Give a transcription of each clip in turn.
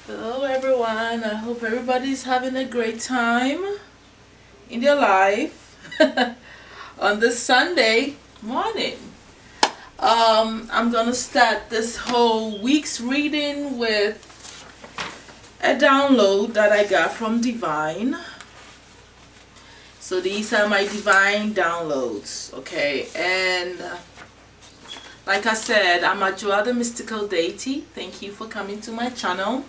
Hello everyone, I hope everybody's having a great time in their life on this Sunday morning. I'm gonna start this whole week's reading with a download that I got from Divine. So these are my Divine downloads, okay? And like I said, I'm Adjwoa the Mystical Deity. Thank you for coming to my channel.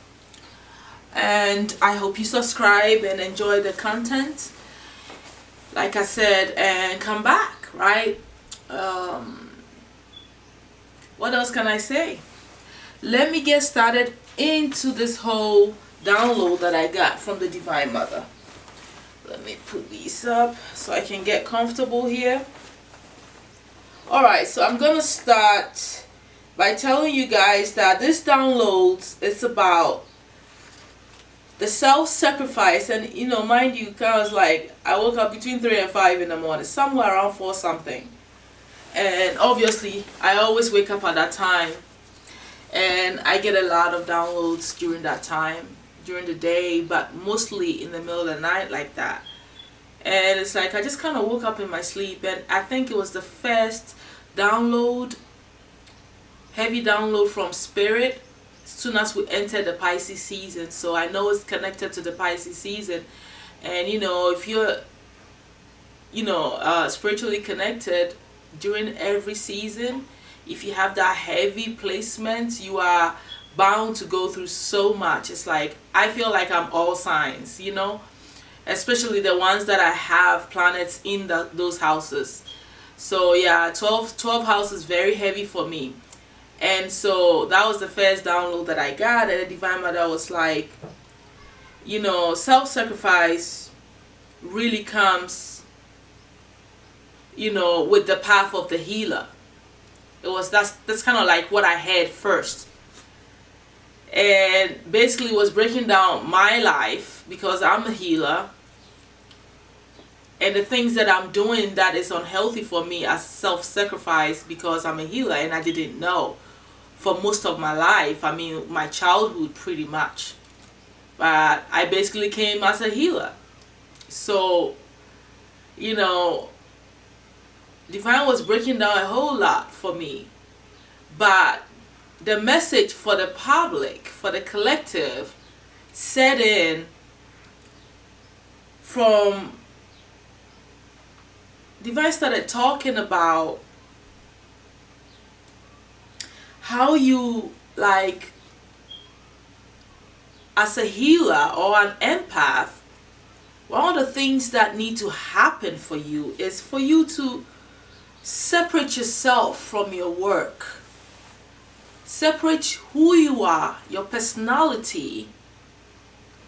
And I hope you subscribe and enjoy the content, like I said, and come back, right? What else can I say? Let me get started into this whole download that I got from the Divine Mother. Let me put these up so I can get comfortable here. Alright, so I'm gonna start by telling you guys that this download is about the self-sacrifice. And you know, mind you, kind of like I woke up between 3 and 5 in the morning, somewhere around 4 something, and obviously I always wake up at that time, and I get a lot of downloads during that time, during the day, but mostly in the middle of the night like that. And it's like I just kind of woke up in my sleep, and I think it was the first download, heavy download from Spirit as soon as we enter the Pisces season. So I know it's connected to the Pisces season. And you know, if you're spiritually connected during every season, if you have that heavy placement, you are bound to go through so much. It's like I feel like I'm all signs, you know, especially the ones that I have planets in those houses. So yeah, 12 houses is very heavy for me. And so that was the first download that I got, and the Divine Mother was like, you know, self-sacrifice really comes, you know, with the path of the healer. That's kind of like what I had first. And basically was breaking down my life, because I'm a healer, and the things that I'm doing that is unhealthy for me as self-sacrifice, because I'm a healer and I didn't know for most of my life. I mean, my childhood pretty much. But I basically came as a healer. So, you know, Divine was breaking down a whole lot for me. But the message for the public, for the collective, set in from Divine started talking about how you, like, as a healer or an empath, one of the things that need to happen for you is for you to separate yourself from your work. Separate who you are, your personality,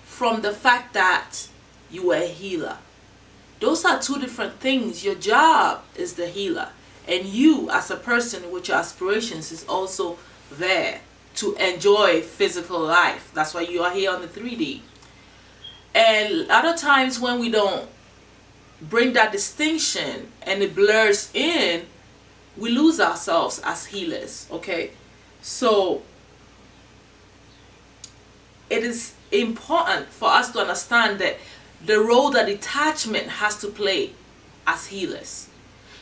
from the fact that you are a healer. Those are two different things. Your job is the healer, and you as a person with your aspirations is also there to enjoy physical life. That's why you are here on the 3D. And other times when we don't bring that distinction and it blurs in, we lose ourselves as healers, okay? So it is important for us to understand that the role that detachment has to play as healers.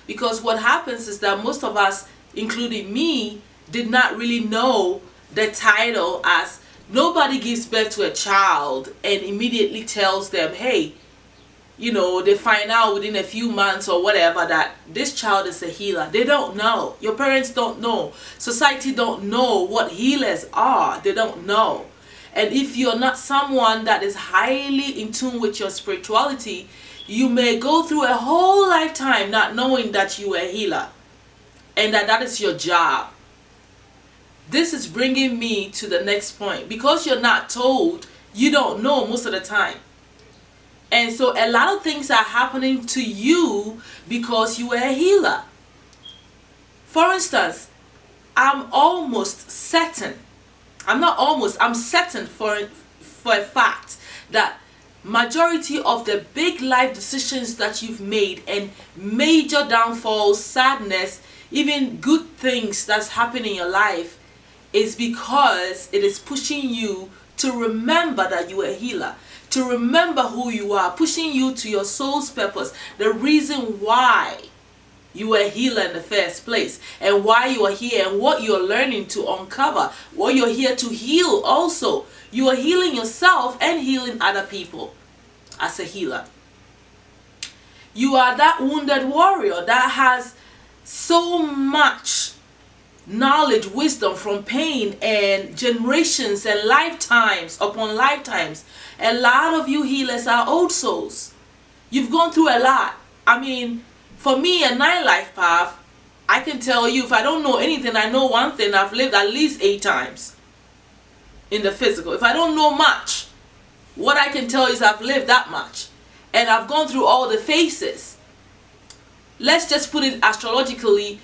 Because what happens is that most of us, including me, did not really know the title. As nobody gives birth to a child and immediately tells them, hey, you know, they find out within a few months or whatever that this child is a healer. They don't know. Your parents don't know. Society don't know what healers are. They don't know. And if you're not someone that is highly in tune with your spirituality, you may go through a whole lifetime not knowing that you are a healer and that is your job. This is bringing me to the next point. Because you're not told, you don't know most of the time. And so a lot of things are happening to you because you are a healer. For instance, I'm certain for a fact that majority of the big life decisions that you've made and major downfalls, sadness, even good things that's happening in your life is because it is pushing you to remember that you are a healer, to remember who you are, pushing you to your soul's purpose, the reason why you are a healer in the first place, and why you are here, and what you're learning to uncover, what you're here to heal also. You are healing yourself and healing other people as a healer. You are that wounded warrior that has so much knowledge, wisdom from pain and generations and lifetimes upon lifetimes. A lot of you healers are old souls. You've gone through a lot. I mean, for me, a 9-life path, I can tell you, if I don't know anything, I know one thing. I've lived at least 8 times in the physical. If I don't know much, what I can tell is I've lived that much. And I've gone through all the phases. Let's just put it astrologically,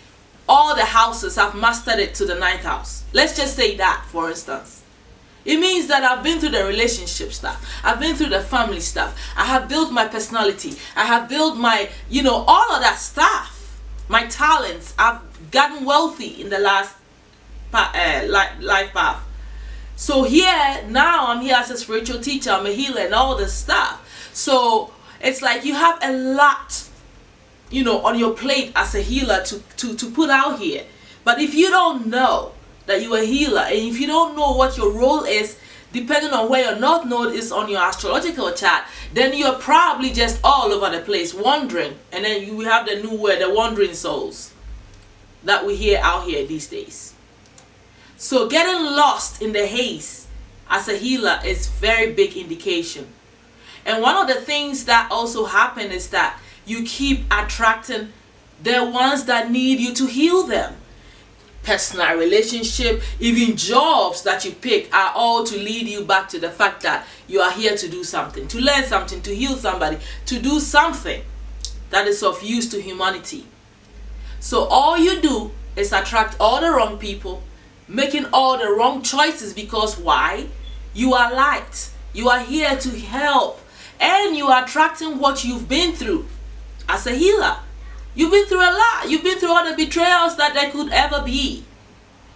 all the houses, I've mastered it to the 9th house. Let's just say that, for instance. It means that I've been through the relationship stuff. I've been through the family stuff. I have built my personality. I have built my, all of that stuff. My talents. I've gotten wealthy in the last life path. So here, now I'm here as a spiritual teacher. I'm a healer and all this stuff. So it's like you have a lot, on your plate as a healer to put out here. But if you don't know that you're a healer, and if you don't know what your role is, depending on where your north node is on your astrological chart, then you're probably just all over the place wandering. And then we have the new word, the wandering souls, that we hear out here these days. So getting lost in the haze as a healer is very big indication. And one of the things that also happen is that you keep attracting the ones that need you to heal them. Personal relationship, even jobs that you pick are all to lead you back to the fact that you are here to do something, to learn something, to heal somebody, to do something that is of use to humanity. So all you do is attract all the wrong people, making all the wrong choices, because why? You are light. You are here to help. And you are attracting what you've been through as a healer. You've been through a lot. You've been through all the betrayals that there could ever be.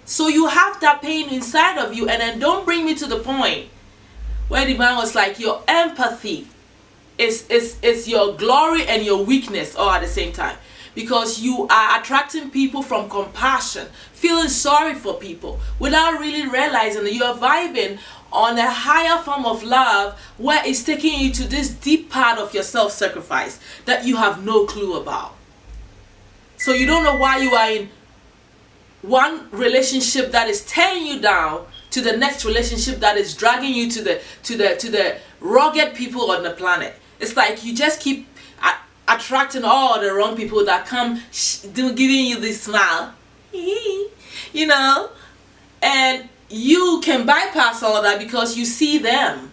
So you have that pain inside of you. And then don't bring me to the point where the man was like, your empathy is your glory and your weakness all at the same time. Because you are attracting people from compassion, feeling sorry for people, without really realizing that you are vibing on a higher form of love, where it's taking you to this deep part of your self-sacrifice that you have no clue about. So you don't know why you are in one relationship that is tearing you down to the next relationship that is dragging you to the rugged people on the planet. It's like you just keep attracting all the wrong people that come giving you this smile, and you can bypass all that because you see them.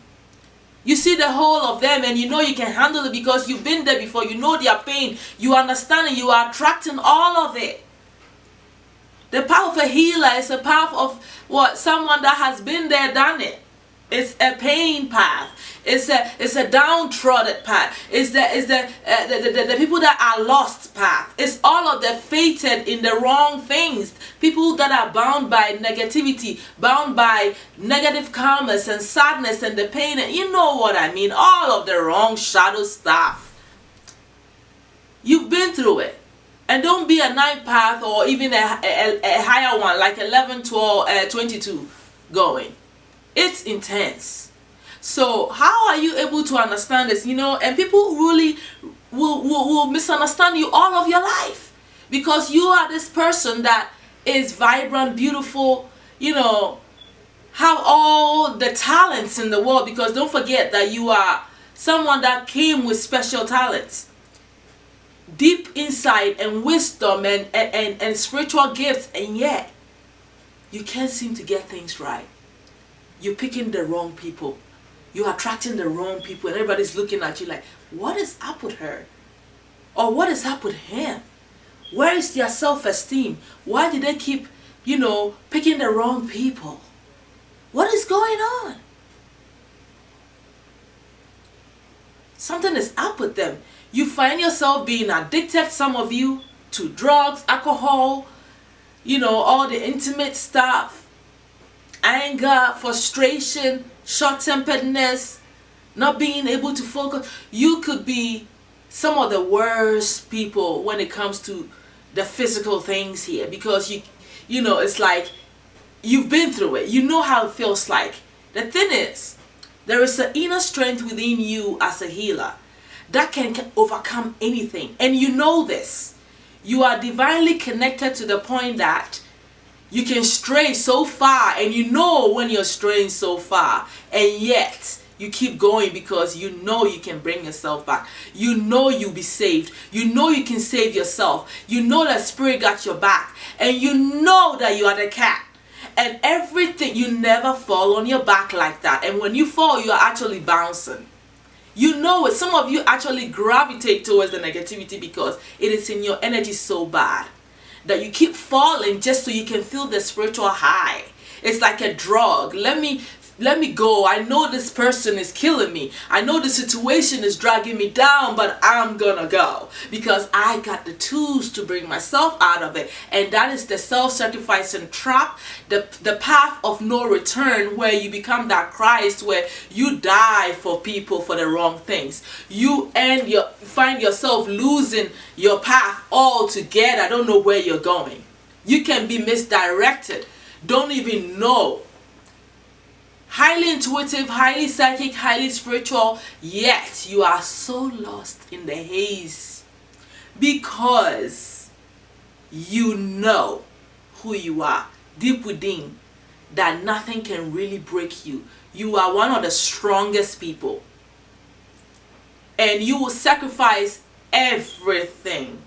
You see the whole of them, and you know you can handle it because you've been there before. You know their pain. You understand it. You are attracting all of it. The path of a healer is a path of what? Someone that has been there, done it. It's a pain path. It's a downtrodden path. It's the people that are lost path. It's all of the fated in the wrong things. People that are bound by negativity, bound by negative karmas and sadness and the pain. And you know what I mean. All of the wrong shadow stuff. You've been through it. And don't be a 9 path or even a higher one like 11, 12, 22 going. It's intense. So how are you able to understand this? And people really will misunderstand you all of your life, because you are this person that is vibrant, beautiful, have all the talents in the world, because don't forget that you are someone that came with special talents, deep insight and wisdom and spiritual gifts, and yet you can't seem to get things right. You're picking the wrong people. You're attracting the wrong people, and everybody's looking at you like, what is up with her? Or what is up with him? Where is their self-esteem? Why do they keep, picking the wrong people? What is going on? Something is up with them. You find yourself being addicted, some of you, to drugs, alcohol, all the intimate stuff, anger, frustration, short-temperedness, not being able to focus. You could be some of the worst people when it comes to the physical things here, because you know, it's like you've been through it. You know how it feels like. The thing is, there is an inner strength within you as a healer that can overcome anything. And you know this. You are divinely connected to the point that you can stray so far, and you know when you're straying so far, and yet you keep going because you know you can bring yourself back. You know you'll be saved. You know you can save yourself. You know that Spirit got your back. And you know that you are the cat. And everything, you never fall on your back like that. And when you fall, you are actually bouncing. You know it. Some of you actually gravitate towards the negativity because it is in your energy so bad that you keep falling just so you can feel the spiritual high. It's like a drug. Let me go. I know this person is killing me. I know the situation is dragging me down, but I'm gonna go because I got the tools to bring myself out of it. And that is the self-sacrificing trap, the path of no return, where you become that Christ, where you die for people for the wrong things. You find yourself losing your path altogether. I don't know where you're going. You can be misdirected. Don't even know. Highly intuitive, highly psychic, highly spiritual, yet you are so lost in the haze because you know who you are deep within, that nothing can really break you. You are one of the strongest people, and you will sacrifice everything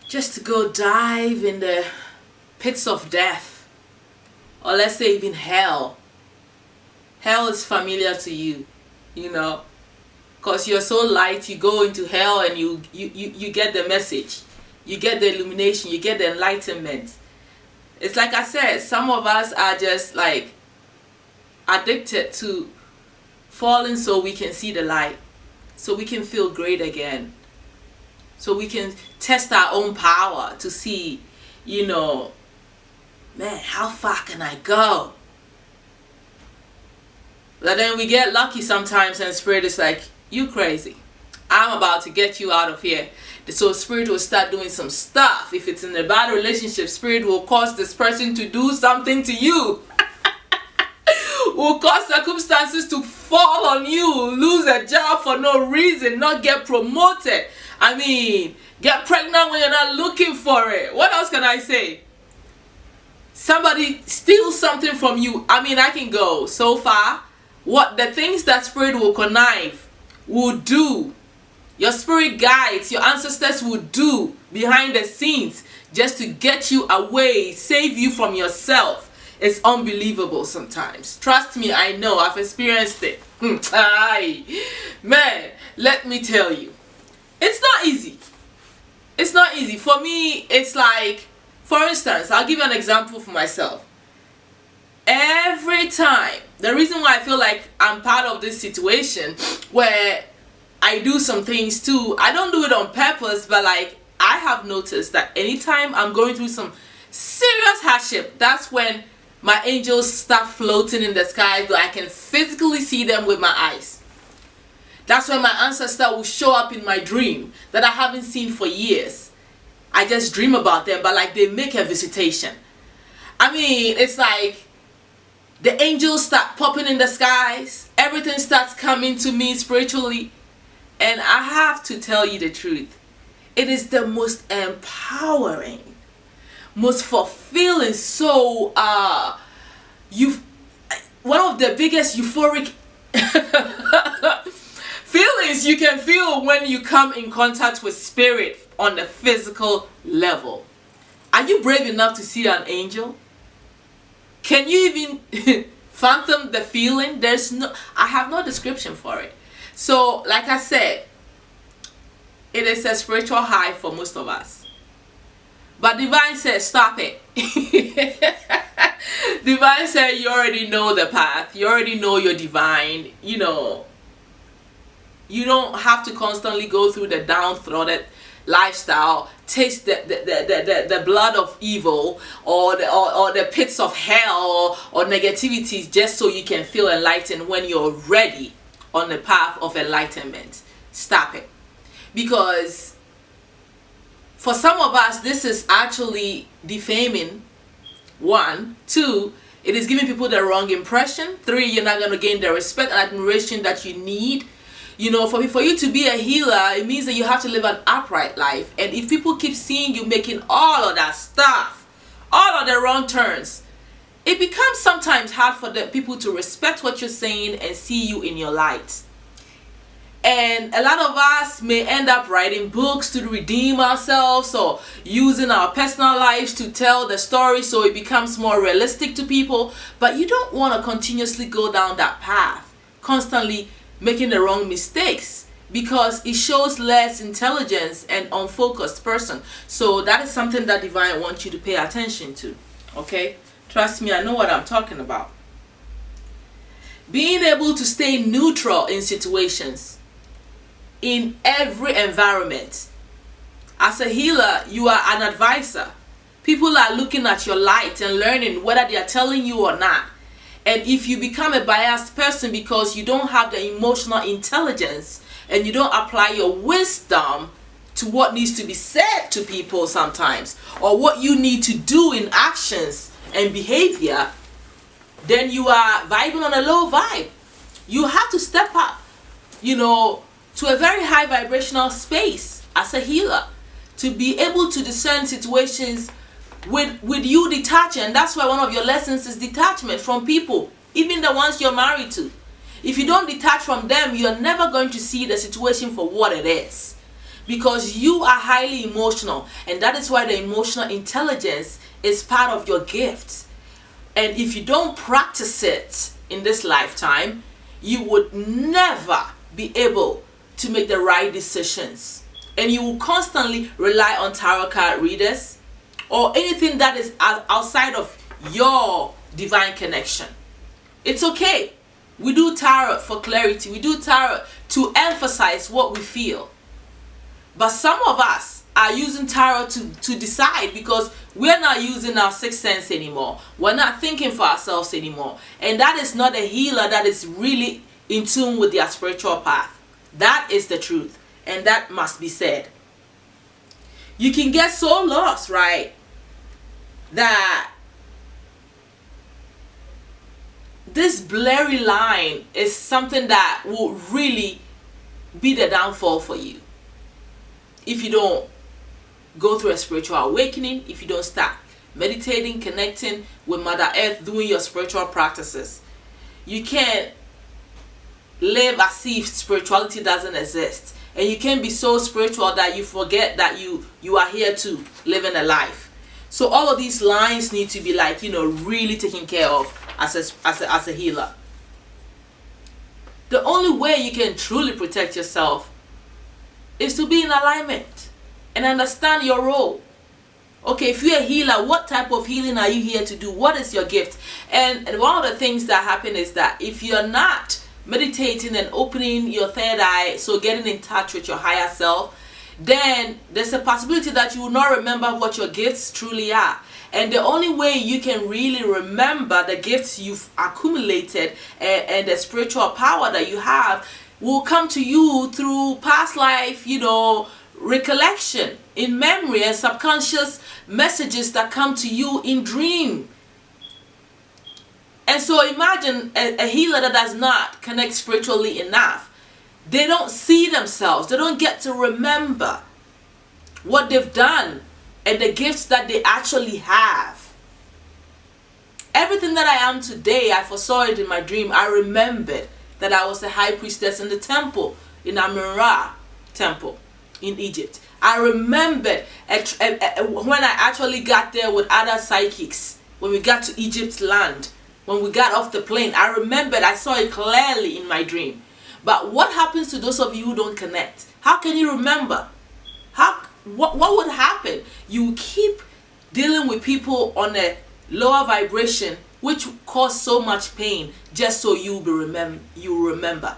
just to go dive in the pits of death, or let's say even hell. Hell is familiar to you, you know, because you're so light. You go into hell and you get the message, you get the illumination, you get the enlightenment. It's like I said, some of us are just like addicted to falling so we can see the light, so we can feel great again, so we can test our own power to see, you know, man, how far can I go? But then we get lucky sometimes and Spirit is like, you crazy. I'm about to get you out of here. So Spirit will start doing some stuff. If it's in a bad relationship, Spirit will cause this person to do something to you. Will cause circumstances to fall on you. Lose a job for no reason. Not get promoted. I mean, get pregnant when you're not looking for it. What else can I say? Somebody steals something from you. I mean, I can go so far. What the things that Spirit will connive, will do, your spirit guides, your ancestors will do behind the scenes just to get you away, save you from yourself. It's unbelievable sometimes. Trust me, I know. I've experienced it. Man, let me tell you, it's not easy. It's not easy. For me, it's like, for instance, I'll give you an example for myself. Every time, the reason why I feel like I'm part of this situation where I do some things too, I don't do it on purpose, but like I have noticed that anytime I'm going through some serious hardship, that's when my angels start floating in the sky, so I can physically see them with my eyes. That's when my ancestor will show up in my dream that I haven't seen for years. I just dream about them, but like they make a visitation. I mean, it's like the angels start popping in the skies. Everything starts coming to me spiritually. And I have to tell you the truth. It is the most empowering, most fulfilling. So, one of the biggest euphoric feelings you can feel when you come in contact with Spirit on the physical level. Are you brave enough to see an angel? Can you even fathom the feeling? I have no description for it. So, like I said, it is a spiritual high for most of us. But Divine says, stop it. Divine said, you already know the path. You already know you're divine. You know, you don't have to constantly go through the downtrodden. lifestyle, taste the blood of evil, or the pits of hell, or negativity, just so you can feel enlightened when you're ready on the path of enlightenment. Stop it. Because for some of us, this is actually defaming. 1, 2, it is giving people the wrong impression. 3, you're not going to gain the respect and admiration that you need. You know, for you to be a healer, it means that you have to live an upright life. And if people keep seeing you making all of that stuff, all of the wrong turns, it becomes sometimes hard for the people to respect what you're saying and see you in your light. And a lot of us may end up writing books to redeem ourselves, or using our personal lives to tell the story so it becomes more realistic to people. But you don't want to continuously go down that path, constantly making the wrong mistakes, because it shows less intelligence and unfocused person. So that is something that Divine wants you to pay attention to. Okay? Trust me, I know what I'm talking about. Being able to stay neutral in situations, in every environment. As a healer, you are an advisor. People are looking at your light and learning whether they are telling you or not. And if you become a biased person because you don't have the emotional intelligence and you don't apply your wisdom to what needs to be said to people sometimes, or what you need to do in actions and behavior, then you are vibing on a low vibe. You have to step up, you know, to a very high vibrational space as a healer, to be able to discern situations with you detaching. And that's why one of your lessons is detachment from people, even the ones you're married to. If you don't detach from them, you're never going to see the situation for what it is, because you are highly emotional, and that is why the emotional intelligence is part of your gift. And if you don't practice it in this lifetime, you would never be able to make the right decisions, and you will constantly rely on tarot card readers or anything that is outside of your divine connection. It's okay. We do tarot for clarity. We do tarot to emphasize what we feel. But some of us are using tarot to decide, because we're not using our sixth sense anymore. We're not thinking for ourselves anymore. And that is not a healer that is really in tune with their spiritual path. That is the truth, and that must be said. You can get so lost, right, that this blurry line is something that will really be the downfall for you if you don't go through a spiritual awakening, if you don't start meditating, connecting with Mother Earth, doing your spiritual practices. You can't live as if spirituality doesn't exist, and you can be so spiritual that you forget that you are here to live in a life. So all of these lines need to be, like, you know, really taken care of as a healer. The only way you can truly protect yourself is to be in alignment and understand your role. Okay, if you're a healer, what type of healing are you here to do? What is your gift? And one of the things that happen is that if you're not meditating and opening your third eye, so getting in touch with your higher self, then there's a possibility that you will not remember what your gifts truly are. And the only way you can really remember the gifts you've accumulated and the spiritual power that you have will come to you through past life, you know, recollection, in memory, and subconscious messages that come to you in dream. And so imagine a healer that does not connect spiritually enough. They don't see themselves. They don't get to remember what they've done and the gifts that they actually have. Everything that I am today, I foresaw it in my dream. I remembered that I was a high priestess in the temple, in Amun-Ra temple in Egypt. I remembered when I actually got there with other psychics, when we got to Egypt's land. When we got off the plane, I remembered, I saw it clearly in my dream. But what happens to those of you who don't connect? How can you remember? What would happen? You keep dealing with people on a lower vibration, which cause so much pain, just so you remember.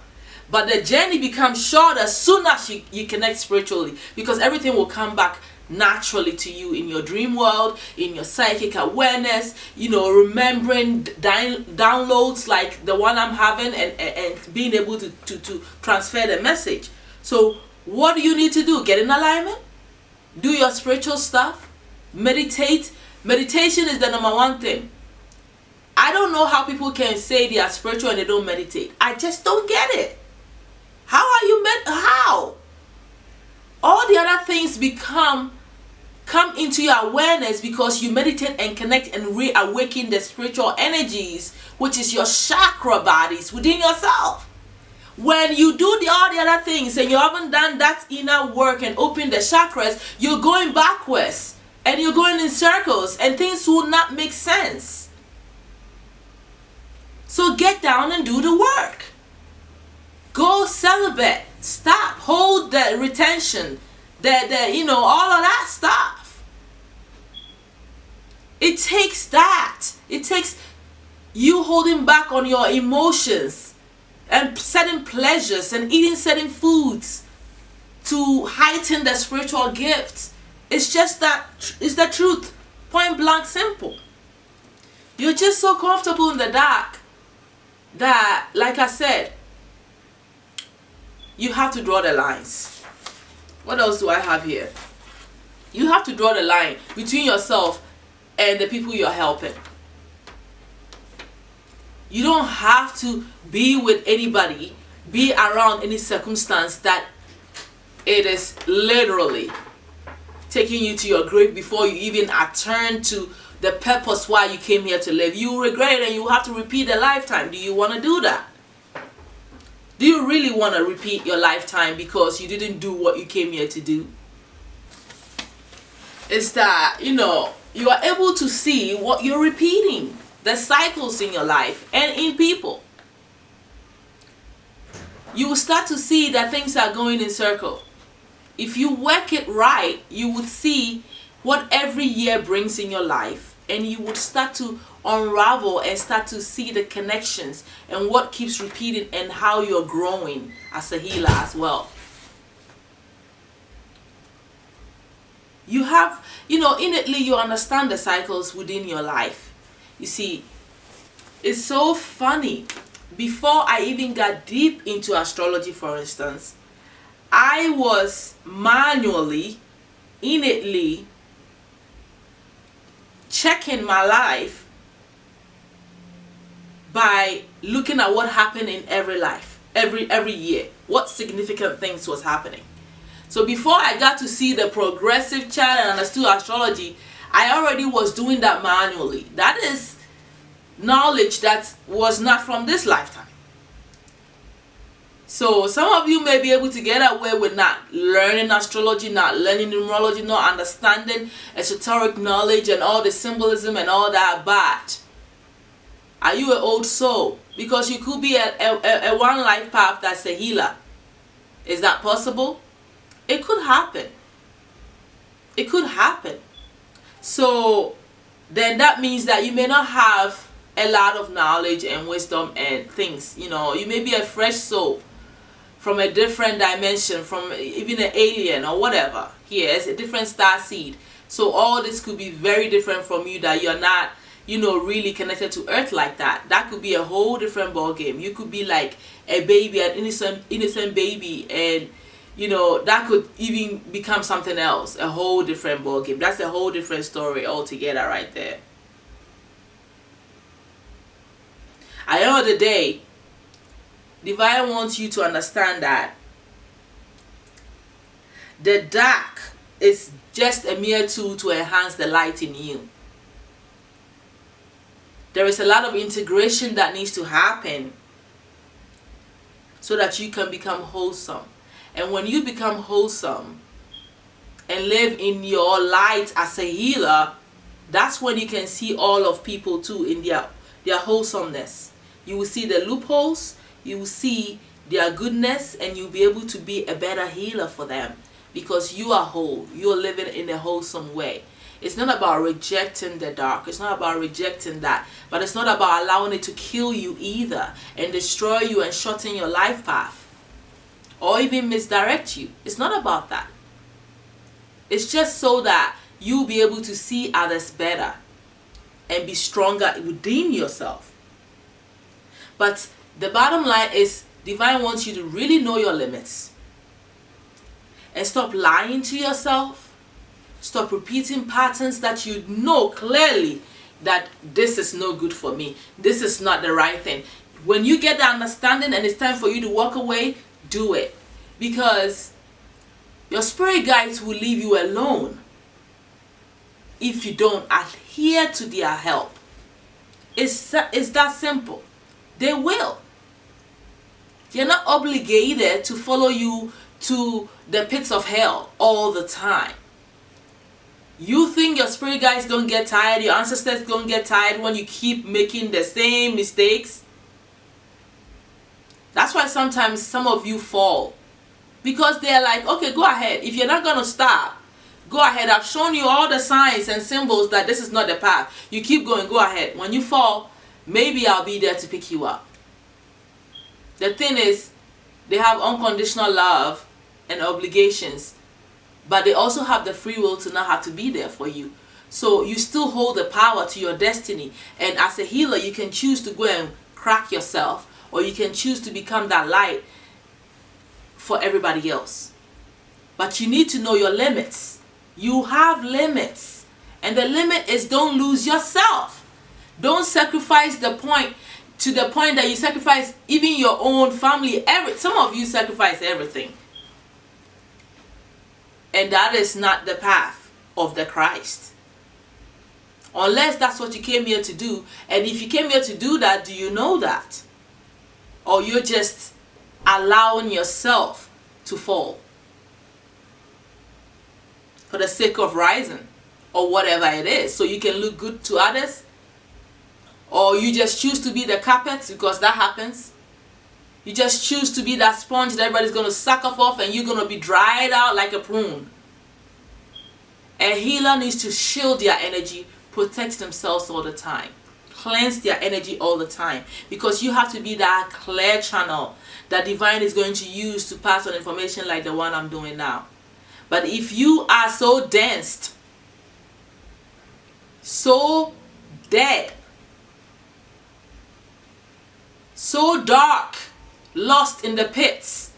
But the journey becomes short as soon as you connect spiritually, because everything will come back naturally to you in your dream world, in your psychic awareness, remembering downloads like the one I'm having, and being able to transfer the message. So what do you need to do? Get in alignment, do your spiritual stuff, meditate. Meditation is the number one thing. I don't know how people can say they are spiritual and they don't meditate. I just don't get it. How are you how? All the other things come into your awareness because you meditate and connect and reawaken the spiritual energies, which is your chakra bodies within yourself. When you do all the other things and you haven't done that inner work and open the chakras, you're going backwards and you're going in circles and things will not make sense. So get down and do the work. Go celibate. Stop. Hold the retention. All of that stuff. It takes that. It takes you holding back on your emotions and certain pleasures and eating certain foods to heighten the spiritual gifts. It's just that, it's the truth. Point blank simple. You're just so comfortable in the dark that, like I said, you have to draw the lines. What else do I have here? You have to draw the line between yourself and the people you're helping. You don't have to be with anybody, be around any circumstance that it is literally taking you to your grave before you even attend to the purpose why you came here to live. You regret it and you have to repeat a lifetime. Do you want to do that? Do you really want to repeat your lifetime because you didn't do what you came here to do? It's that, you are able to see what you're repeating, the cycles in your life and in people. You will start to see that things are going in circle. If you work it right, you would see what every year brings in your life, and you would start to unravel and start to see the connections and what keeps repeating and how you're growing as a healer as well. You have, innately you understand the cycles within your life. You see, it's so funny. Before I even got deep into astrology, for instance, I was manually, innately checking my life by looking at what happened in every life, every year, what significant things was happening. So before I got to see the progressive chart and understood astrology, I already was doing that manually. That is knowledge that was not from this lifetime. So some of you may be able to get away with not learning astrology, not learning numerology, not understanding esoteric knowledge and all the symbolism and all that, but are you an old soul? Because you could be a one life path that's a healer. Is that possible? It could happen. It could happen. So then that means that you may not have a lot of knowledge and wisdom and things. You may be a fresh soul from a different dimension, from even an alien or whatever. Yes, a different star seed. So all this could be very different from you, that you're not, really connected to earth like that. That could be a whole different ball game. You could be like a baby, an innocent baby, and that could even become something else, a whole different ball game. That's a whole different story altogether right there. At the end of the day, Divine wants you to understand that the dark is just a mere tool to enhance the light in you. There is a lot of integration that needs to happen so that you can become wholesome. And when you become wholesome and live in your light as a healer, that's when you can see all of people too in their wholesomeness. You will see the loopholes, you will see their goodness, and you'll be able to be a better healer for them because you are whole. You're living in a wholesome way. It's not about rejecting the dark. It's not about rejecting that. But it's not about allowing it to kill you either and destroy you and shorten your life path. or even misdirect you. It's not about that. It's just so that you'll be able to see others better and be stronger within yourself. But the bottom line is, Divine wants you to really know your limits and stop lying to yourself. Stop repeating patterns that you know clearly that this is no good for me. This is not the right thing. When you get the understanding and it's time for you to walk away, do it. Because your spirit guides will leave you alone if you don't adhere to their help. It's that simple. They will. You're not obligated to follow you to the pits of hell all the time. You think your spirit guides don't get tired, your ancestors don't get tired when you keep making the same mistakes? That's why sometimes some of you fall. Because they're like, okay, go ahead. If you're not going to stop, go ahead. I've shown you all the signs and symbols that this is not the path. You keep going, go ahead. When you fall, maybe I'll be there to pick you up. The thing is, they have unconditional love and obligations, but they also have the free will to not have to be there for you. So you still hold the power to your destiny. And as a healer, you can choose to go and crack yourself, or you can choose to become that light for everybody else. But you need to know your limits. You have limits. And the limit is, don't lose yourself. Don't sacrifice the point to the point that you sacrifice even your own family. Some of you sacrifice everything. And that is not the path of the Christ. Unless that's what you came here to do. And if you came here to do that, do you know that? Or you're just allowing yourself to fall for the sake of rising, or whatever it is, so you can look good to others? Or you just choose to be the carpet, because that happens. You just choose to be that sponge that everybody's going to suck off and you're going to be dried out like a prune. A healer needs to shield their energy, protect themselves all the time, cleanse their energy all the time, because you have to be that clear channel that Divine is going to use to pass on information like the one I'm doing now. But if you are so dense, so dead, so dark, lost in the pits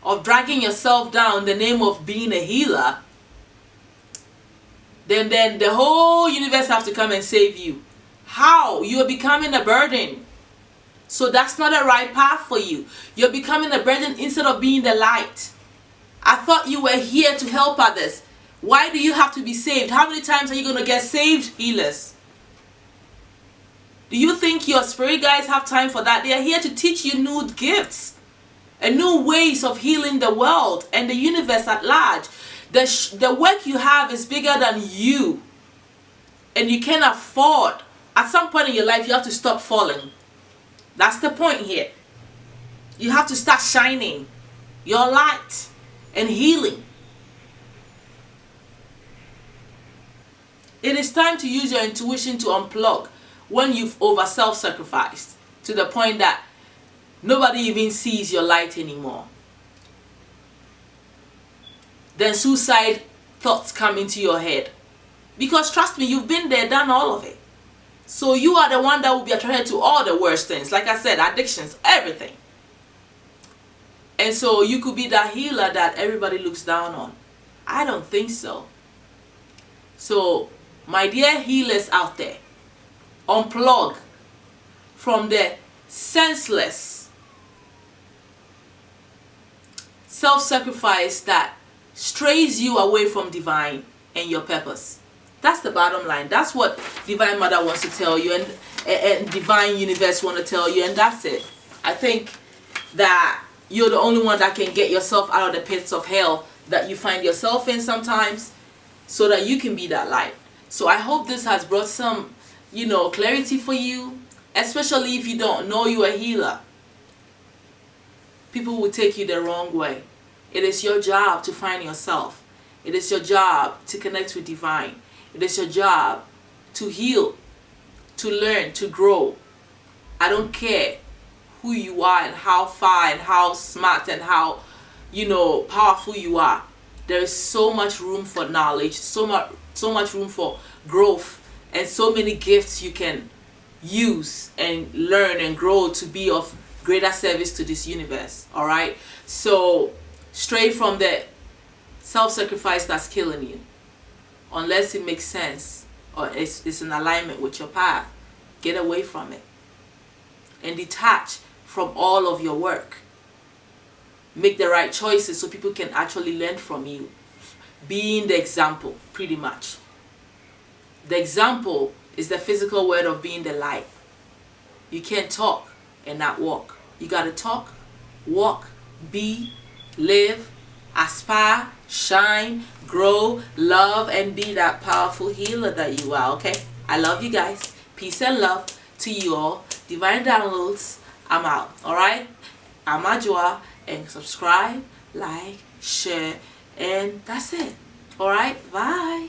of dragging yourself down in the name of being a healer, then the whole universe has to come and save you. How? You're becoming a burden. So that's not a right path for you. You're becoming a burden instead of being the light. I thought you were here to help others. Why do you have to be saved? How many times are you going to get saved, healers? Do you think your spirit guides have time for that? They are here to teach you new gifts and new ways of healing the world and the universe at large. The work you have is bigger than you. And you can't afford. At some point in your life, you have to stop falling. That's the point here. You have to start shining your light and healing. It is time to use your intuition to unplug when you've over self-sacrificed to the point that nobody even sees your light anymore. Then suicide thoughts come into your head. Because trust me, you've been there, done all of it. So you are the one that will be attracted to all the worst things. Like I said, addictions, everything. And so you could be that healer that everybody looks down on. I don't think so. So, my dear healers out there, unplug from the senseless self-sacrifice that strays you away from Divine and your purpose. That's the bottom line. That's what Divine Mother wants to tell you, and Divine Universe want to tell you, and that's it. I think that you're the only one that can get yourself out of the pits of hell that you find yourself in sometimes, so that you can be that light. So I hope this has brought some, clarity for you, especially if you don't know you're a healer. People will take you the wrong way. It is your job to find yourself. It is your job to connect with Divine. It is your job to heal, to learn, to grow. I don't care who you are and how far and how smart and how powerful you are. There is so much room for knowledge, so much room for growth, and so many gifts you can use and learn and grow to be of greater service to this universe. All right, so stray from the self-sacrifice that's killing you, unless it makes sense or it's in alignment with your path. Get away from it and detach from all of your work. Make the right choices so people can actually learn from you. Being the example, pretty much. The example is the physical word of being the light. You can't talk and not walk. You got to talk, walk, be, live, aspire, shine, grow, love, and be that powerful healer that you are, okay? I love you guys. Peace and love to you all. Divine downloads. I'm out, all right? I'm Adjwoa, and subscribe, like, share, and that's it. All right? Bye.